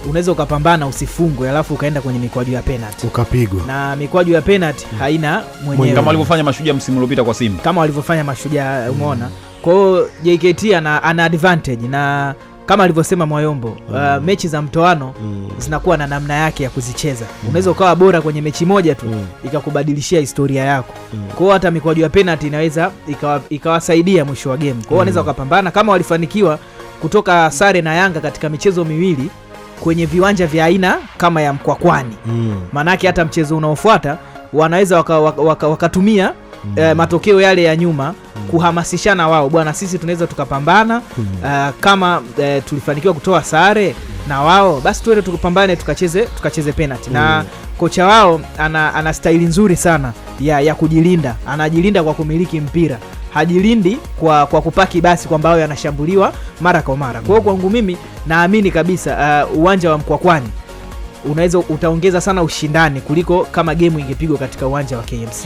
unaweza ukapambana usifungwe alafu ukaenda kwenye mikwaju ya penalty ukapigwa, na mikwaju ya penalty haina mwenyewe kama walivyofanya Mashujaa msimu uliopita kwa Simba, kama walivyofanya Mashujaa. Umeona, kwa hiyo JKT ana advantage, na kama alivyosema Mwayombo, mechi za mtoano zinakuwa na namna yake ya kuzicheza. Unaweza ukawa bora kwenye mechi moja tu ikakubadilishia historia yako. Kwa hiyo hata mikwaju ya penalty inaweza ikawasaidia mwisho wa game. Kwa hiyo wanaweza wakapambana kama walifanikiwa kutoka sare na Yanga katika michezo miwili kwenye viwanja vya aina kama ya Mkwakwani. Manake hata mchezo unaofuata wanaweza wakatumia matokeo yale ya nyuma kuhamasishana wao, bwana sisi tunaweza tukapambana kama tulifanikiwa kutoa sare na wao, basi tuende tukapambane tukacheze penalty. Na kocha wao ana staili nzuri sana ya kujilinda. Anajilinda kwa kumiliki mpira, hajilindi kwa kupaki basi kwamba wao yanashambuliwa mara kwa mara. Kwa hiyo kwangu mimi naamini kabisa uwanja wa Mkwakwani utaongeza sana ushindani kuliko kama game ingepigwa katika uwanja wa KMC.